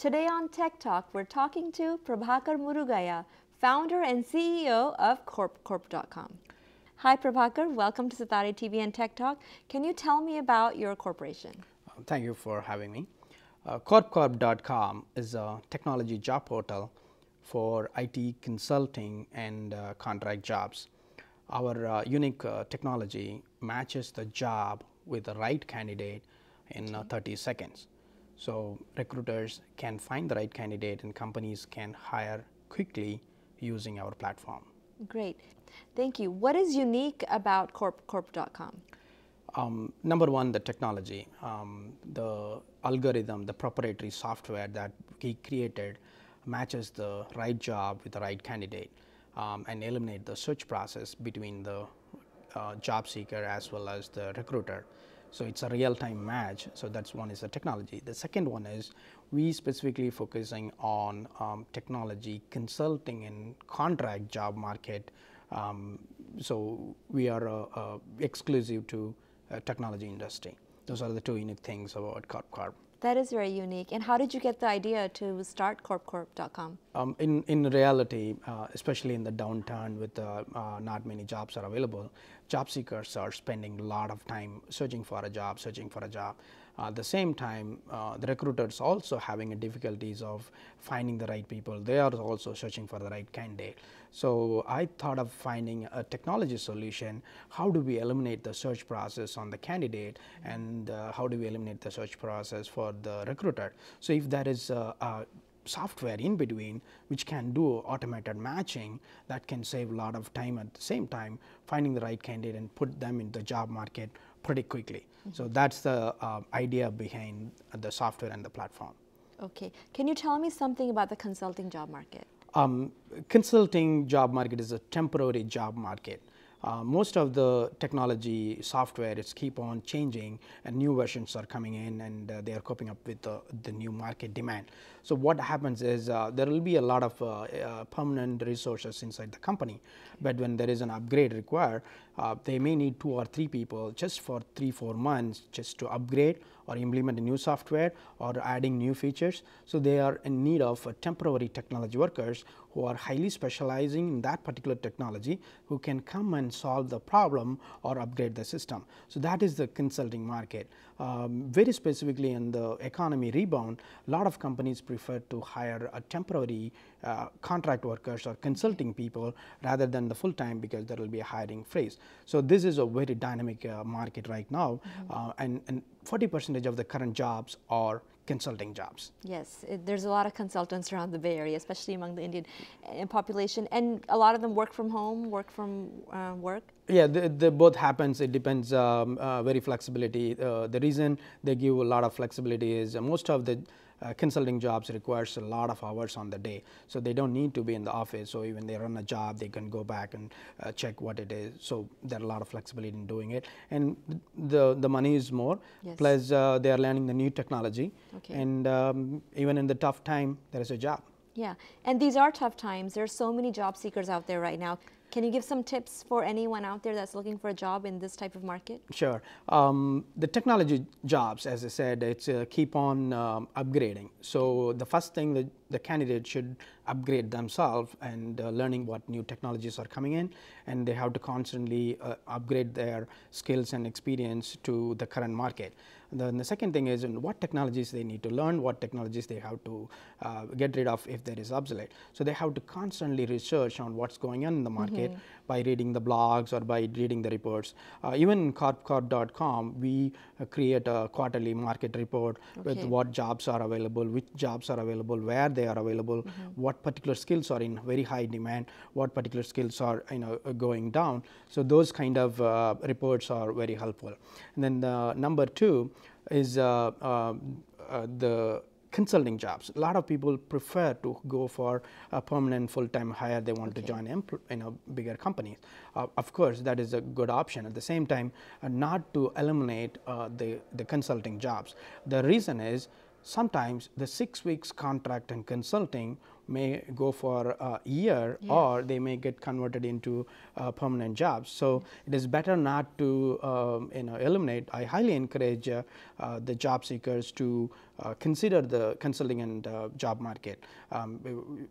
Today on Tech Talk, we're talking to Prabakaran Murugaiah, founder and CEO of Corp-Corp.com. Hi Prabhakar, welcome to Satari TV and Tech Talk. Can you tell me about your corporation? Thank you for having me. Corp-Corp.com is a technology job portal for IT consulting and contract jobs. Our unique technology matches the job with the right candidate in 30 seconds. So recruiters can find the right candidate and companies can hire quickly using our platform. Great. Thank you. What is unique about Corp-Corp.com? Number one, the technology, the algorithm, the proprietary software that we created matches the right job with the right candidate and eliminate the search process between the job seeker as well as the recruiter. So it's a real-time match. So that's one is the technology. The second one is we specifically focusing on technology consulting and contract job market. So we are exclusive to technology industry. Those are the two unique things about Corp-Corp. That is very unique. And how did you get the idea to start Corp-Corp.com? In reality, especially in the downturn with not many jobs are available, job seekers are spending a lot of time searching for a job. At the same time, the recruiters also having difficulties of finding the right people. They are also searching for the right candidate. So I thought of finding a technology solution. How do we eliminate the search process on the candidate, and how do we eliminate the search process for the recruiter? So if there is a software in between which can do automated matching, that can save a lot of time, at the same time finding the right candidate and put them in the job market pretty quickly. So that's the idea behind the software and the platform. Okay. Can you tell me something about the consulting job market? Consulting job market is a temporary job market. Most of the technology software is keep on changing and new versions are coming in, and they are coping up with the new market demand. So what happens is there will be a lot of permanent resources inside the company, but when there is an upgrade required, they may need 2 or 3 people just for 3-4 months just to upgrade or implement a new software or adding new features. So they are in need of temporary technology workers who are highly specializing in that particular technology, who can come and solve the problem or upgrade the system. So that is the consulting market. Very specifically in the economy rebound, a lot of companies prefer to hire a temporary contract workers or consulting people rather than the full time, because there will be a hiring freeze. So this is a very dynamic market right now, and 40% of the current jobs are consulting jobs. Yes, there's a lot of consultants around the Bay Area, especially among the Indian population, and a lot of them work from home, work from work. Yeah, the both happens. It depends. Very flexibility. The reason they give a lot of flexibility is most of the consulting jobs requires a lot of hours on the day, so they don't need to be in the office. So even they run a job, they can go back and check what it is. So there are a lot of flexibility in doing it, and the money is more. Yes. Plus they are learning the new technology, okay. And even in the tough time, there is a job. Yeah, and these are tough times. There are so many job seekers out there right now. Can you give some tips for anyone out there that's looking for a job in this type of market? Sure. The technology jobs, as I said, it's keep on upgrading. So the first thing that the candidate should upgrade themselves and learning what new technologies are coming in, and they have to constantly upgrade their skills and experience to the current market. Then the second thing is what technologies they need to learn, what technologies they have to get rid of if there is obsolete. So they have to constantly research on what's going on in the market by reading the blogs or by reading the reports. Even in Corp-Corp.com, we create a quarterly market report with what jobs are available, which jobs are available, where they are available, what particular skills are in very high demand, what particular skills are going down. So those kind of reports are very helpful. And then the number 2 is the consulting jobs. A lot of people prefer to go for a permanent full-time hire. They want to join bigger companies. Of course, that is a good option. At the same time, not to eliminate the consulting jobs. The reason is sometimes the 6 weeks contract and consulting may go for a year, or they may get converted into permanent jobs. So it is better not to eliminate. I highly encourage the job seekers to consider the consulting and job market.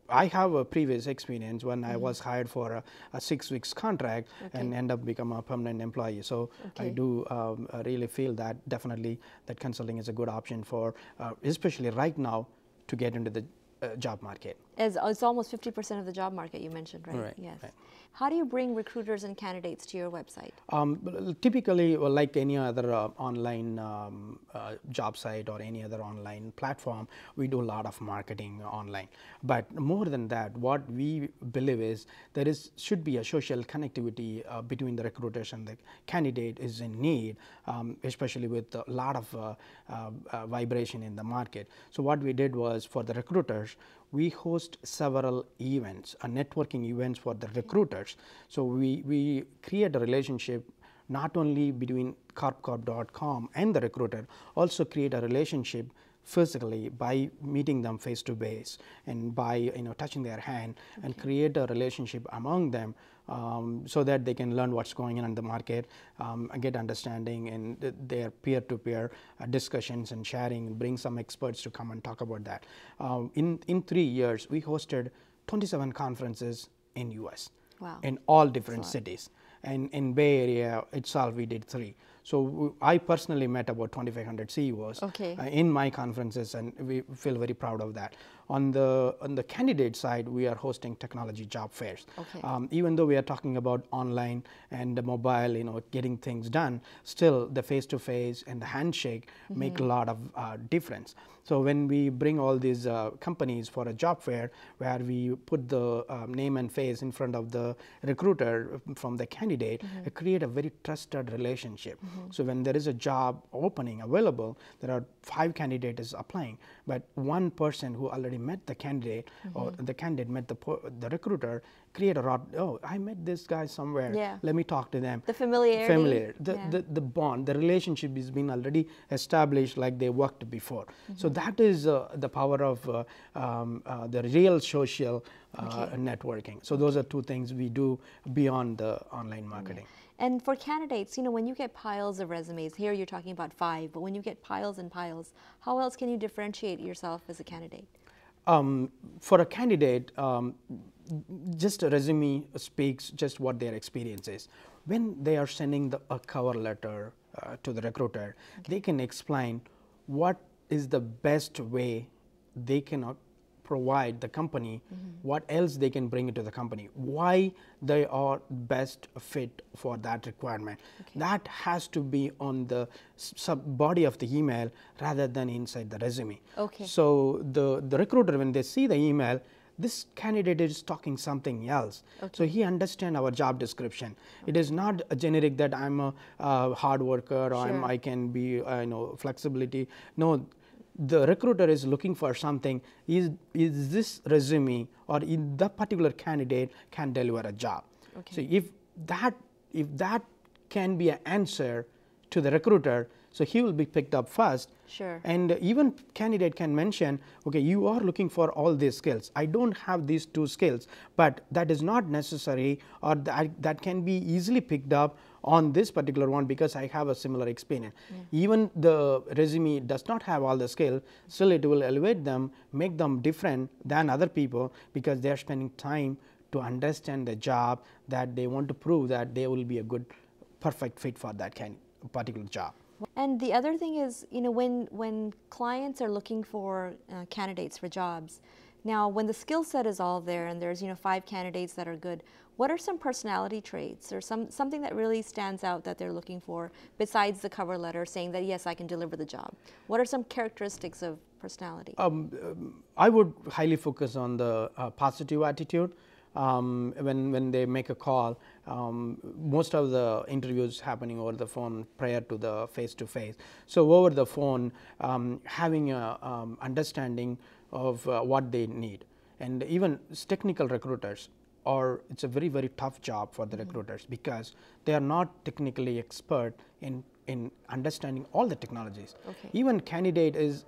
I have a previous experience when I was hired for a 6 weeks contract and end up become a permanent employee. So I do really feel that definitely that consulting is a good option for, especially right now, to get into the job market. It's almost 50% of the job market, you mentioned, right? Right. Yes. Right. How do you bring recruiters and candidates to your website? Typically, like any other online job site or any other online platform, we do a lot of marketing online. But more than that, what we believe is there should be a social connectivity between the recruiters and the candidate is in need, especially with a lot of vibration in the market. So what we did was, for the recruiters, we host several events, networking events for the recruiters. So we create a relationship not only between Corp-Corp.com and the recruiter, also create a relationship physically by meeting them face to face and by touching their hand, and create a relationship among them, so that they can learn what's going on in the market, get understanding, and their peer-to-peer discussions and sharing, and bring some experts to come and talk about that. In 3 years, we hosted 27 conferences in US. Wow. In all different cities. And in Bay Area itself, we did 3. So I personally met about 2,500 CEOs in my conferences, and we feel very proud of that. On the candidate side, we are hosting technology job fairs. Even though we are talking about online and the mobile, getting things done, still the face-to-face and the handshake make a lot of difference. So when we bring all these companies for a job fair, where we put the name and face in front of the recruiter from the candidate, it create a very trusted relationship. So when there is a job opening available, there are 5 candidates applying, but one person who already met the candidate, or the candidate met the recruiter, create a I met this guy somewhere. Let me talk to them. The familiarity. The bond, the relationship has been already established, like they worked before. So that is the power of the real social networking. So those are 2 things we do beyond the online marketing. And for candidates, when you get piles of resumes, here you're talking about 5, but when you get piles and piles, how else can you differentiate yourself as a candidate? For a candidate, just a resume speaks just what their experience is. When they are sending a cover letter to the recruiter, they can explain what is the best way they can provide the company, what else they can bring into the company, why they are best fit for that requirement. That has to be on the body of the email rather than inside the resume. So the recruiter, when they see the email, this candidate is talking something else. So he understands our job description. It is not a generic that I'm a hard worker, or I can be flexibility. No. The recruiter is looking for something. Is this resume or in that particular candidate can deliver a job? So if that can be an answer to the recruiter, so he will be picked up first. And even candidate can mention, okay, you are looking for all these skills. I don't have these 2 skills, but that is not necessary, or that can be easily picked up on this particular one because I have a similar experience. Even the resume does not have all the skills, still it will elevate them, make them different than other people, because they are spending time to understand the job, that they want to prove that they will be a good, perfect fit for that particular job. And the other thing is, when clients are looking for candidates for jobs, now when the skill set is all there and there's 5 candidates that are good, what are some personality traits or something that really stands out that they're looking for besides the cover letter saying that yes, I can deliver the job? What are some characteristics of personality? I would highly focus on the positive attitude. When they make a call, most of the interviews happening over the phone prior to the face-to-face. So over the phone, having a understanding of what they need, and even technical recruiters, it's a very, very tough job for the recruiters, because they are not technically expert in understanding all the technologies. Even candidate is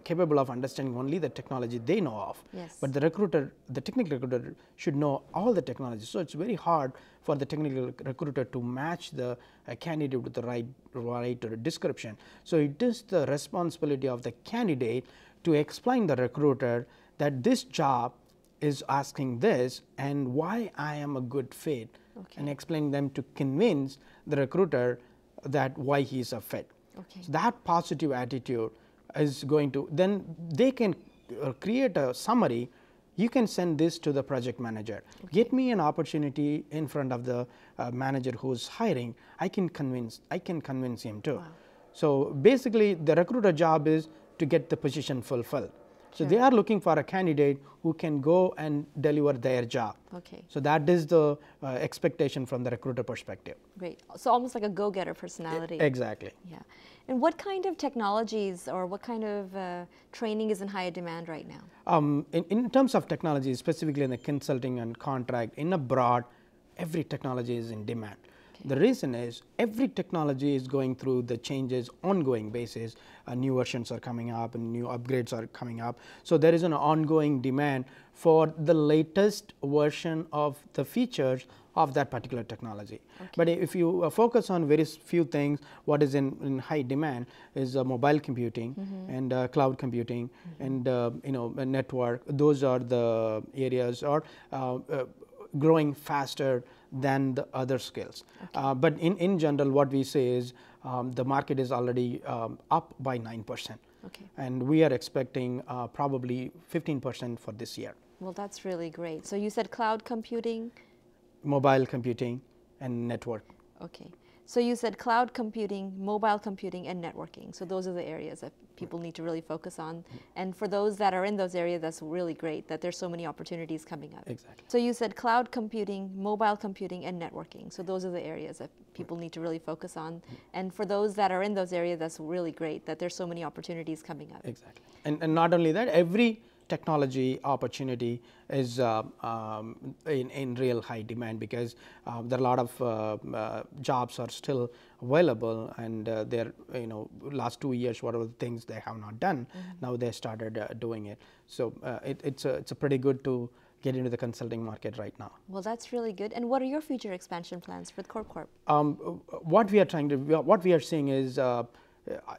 capable of understanding only the technology they know of. Yes. But the recruiter, the technical recruiter should know all the technology. So it's very hard for the technical recruiter to match the candidate with the right description. So it is the responsibility of the candidate to explain the recruiter that this job is asking this and why I am a good fit, and explain them to convince the recruiter that why he is a fit. So that positive attitude is going to, then they can create a summary. You can send this to the project manager. Get me an opportunity in front of the manager who's hiring. I can convince him too. Wow. So basically, the recruiter job is to get the position fulfilled. So they are looking for a candidate who can go and deliver their job. So that is the expectation from the recruiter perspective. Great. So almost like a go-getter personality. Exactly. Yeah. And what kind of technologies or what kind of training is in high demand right now? In terms of technology, specifically in the consulting and contract, in abroad, every technology is in demand. The reason is every technology is going through the changes ongoing basis. New versions are coming up and new upgrades are coming up. So there is an ongoing demand for the latest version of the features of that particular technology. But if you focus on very few things, what is in high demand is mobile computing and cloud computing and network. Those are the areas are growing faster than the other skills. But in general, what we say is the market is already up by 9%. And we are expecting probably 15% for this year. Well, that's really great. So you said cloud computing? Mobile computing and network. So you said cloud computing, mobile computing, and networking. So those are the areas that people need to really focus on. And for those that are in those areas, that's really great that there's so many opportunities coming up. So you said cloud computing, mobile computing, and networking. So those are the areas that people need to really focus on. And for those that are in those areas, that's really great that there's so many opportunities coming up. And not only that, every technology opportunity is in real high demand because there are a lot of jobs are still available, and they're last 2 years whatever things they have not done, now they started doing it. So it's a pretty good to get into the consulting market right now. Well, that's really good. And what are your future expansion plans with Corp-Corp? What we are seeing is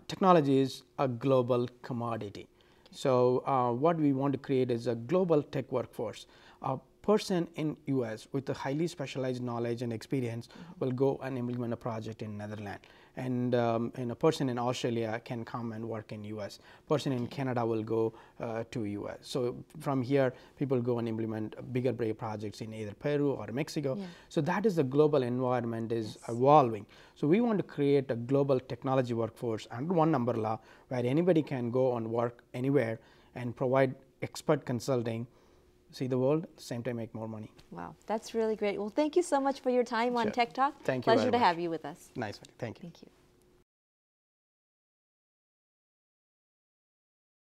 technology is a global commodity. So what we want to create is a global tech workforce. A person in US with a highly specialized knowledge and experience will go and implement a project in Netherlands. And a person in Australia can come and work in US. Person in Canada will go to US. So from here, people go and implement bigger projects in either Peru or Mexico. So that is the global environment is evolving. So we want to create a global technology workforce under one umbrella where anybody can go and work anywhere and provide expert consulting, see the world, at the same time make more money. Wow, that's really great. Well, thank you so much for your time on Tech Talk. Thank you. Pleasure to have you with us. Nice one. Thank you. Thank you.